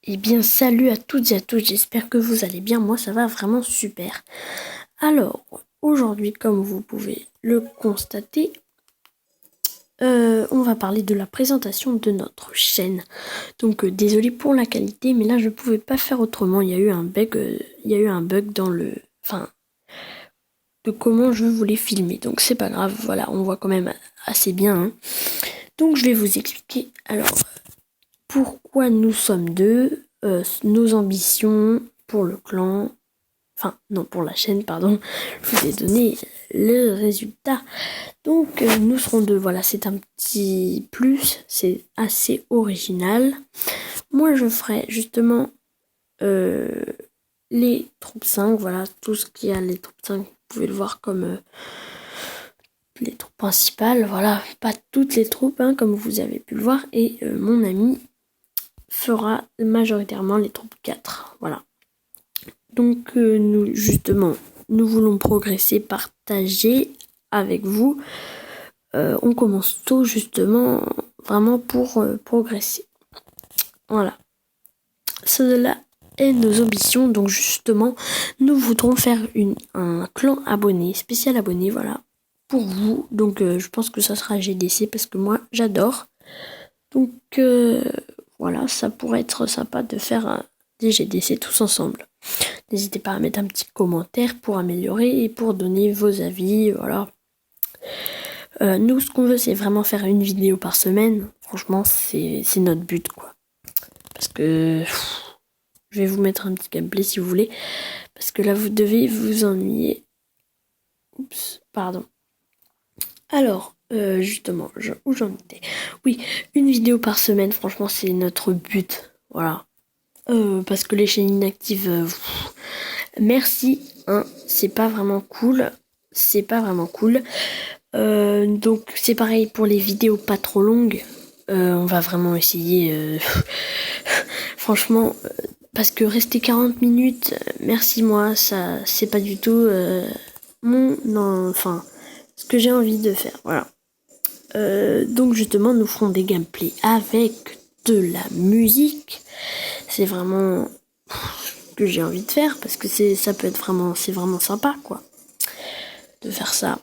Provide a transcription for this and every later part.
Eh bien, salut à toutes et à tous, j'espère que vous allez bien. Moi, ça va vraiment super. Alors, aujourd'hui, comme vous pouvez le constater, on va parler de la présentation de notre chaîne. Donc, désolé pour la qualité, mais là, je ne pouvais pas faire autrement. Il y a eu un bug dans le... Enfin, de comment je voulais filmer. Donc, c'est pas grave, voilà, on voit quand même assez bien. Hein. Donc, je vais vous expliquer. Alors, pourquoi nous sommes deux, nos ambitions pour le clan, enfin non pour la chaîne pardon, je vous ai donné le résultat. Donc nous serons deux, voilà, c'est un petit plus, c'est assez original. Moi je ferai justement les troupes 5, voilà, tout ce qui a les troupes 5, vous pouvez le voir comme les troupes principales, voilà, pas toutes les troupes hein, comme vous avez pu le voir, et mon ami fera majoritairement les troupes 4. Voilà. Donc nous justement, nous voulons progresser, partager avec vous. On commence tôt justement, vraiment pour progresser. Voilà. Cela est nos ambitions. Donc justement, nous voudrons faire un clan abonné, spécial abonné, voilà, pour vous. Donc je pense que ça sera GDC parce que moi j'adore. Donc voilà, ça pourrait être sympa de faire des GDC tous ensemble. N'hésitez pas à mettre un petit commentaire pour améliorer et pour donner vos avis, voilà. Nous, ce qu'on veut, c'est vraiment faire une vidéo par semaine. Franchement, c'est notre but, quoi. Parce que je vais vous mettre un petit gameplay si vous voulez. Parce que là, vous devez vous ennuyer. Oups, pardon. Alors, justement, où j'en étais? Oui, une vidéo par semaine, franchement, c'est notre but. Voilà. Parce que les chaînes inactives, merci, hein, c'est pas vraiment cool. C'est pas vraiment cool. Donc c'est pareil pour les vidéos pas trop longues. On va vraiment essayer. Franchement, parce que rester 40 minutes, merci moi, ça c'est pas du tout enfin ce que j'ai envie de faire. Voilà. Donc justement, nous ferons des gameplays avec de la musique. C'est vraiment ce que j'ai envie de faire parce que c'est vraiment sympa quoi de faire ça.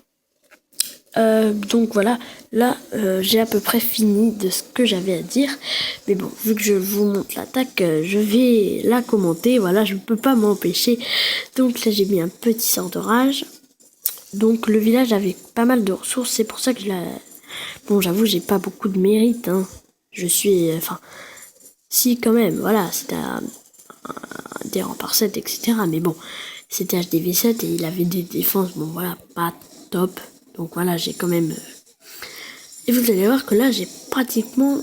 Donc voilà, là j'ai à peu près fini de ce que j'avais à dire. Mais bon, vu que je vous montre l'attaque, je vais la commenter. Voilà, je ne peux pas m'empêcher. Donc là j'ai mis un petit sort d'orage. Donc le village avait pas mal de ressources, c'est pour ça que bon, j'avoue, j'ai pas beaucoup de mérite. Hein. Je suis... Enfin, si quand même, voilà, c'était des remparts 7, etc. Mais bon, c'était HDV7 et il avait des défenses, bon voilà, pas top. Donc voilà, j'ai quand même... Et vous allez voir que là, j'ai pratiquement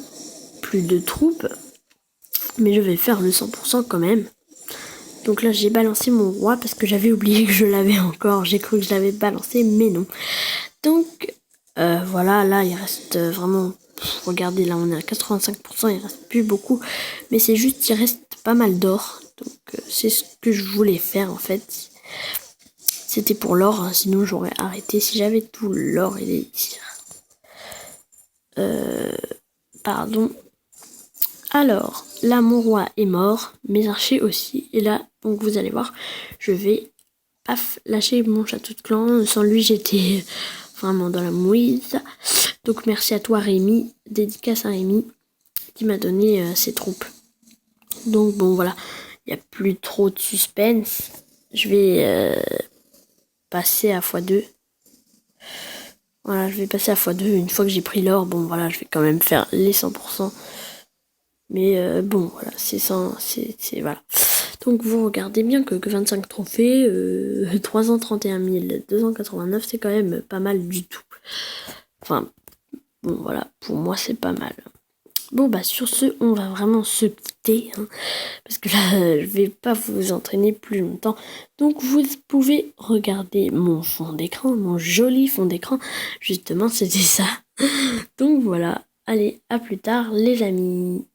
plus de troupes. Mais je vais faire le 100% quand même. Donc là, j'ai balancé mon roi parce que j'avais oublié que je l'avais encore. J'ai cru que je l'avais balancé, mais non. Donc, voilà, là, il reste vraiment... regardez, là, on est à 85%, il reste plus beaucoup. Mais c'est juste, il reste pas mal d'or. Donc, c'est ce que je voulais faire, en fait. C'était pour l'or, hein, sinon j'aurais arrêté si j'avais tout l'or et les tirs. Pardon. Alors, là, mon roi est mort, mes archers aussi. Et là, donc vous allez voir, je vais, paf, lâcher mon château de clan. Sans lui, j'étais vraiment dans la mouise. Donc, merci à toi, Rémi. Dédicace à Rémi, qui m'a donné ses troupes. Donc, bon, voilà, il n'y a plus trop de suspense. Je vais passer à x2. Voilà, je vais passer à x2. Une fois que j'ai pris l'or, bon, voilà, je vais quand même faire les 100%. Mais bon, voilà, c'est voilà. Donc vous regardez bien que 25 trophées, 331 289, c'est quand même pas mal du tout. Enfin, bon voilà, pour moi c'est pas mal. Bon bah sur ce, on va vraiment se quitter, hein, parce que là, je vais pas vous entraîner plus longtemps. Donc vous pouvez regarder mon fond d'écran, mon joli fond d'écran. Justement, c'était ça. Donc voilà, allez, à plus tard les amis.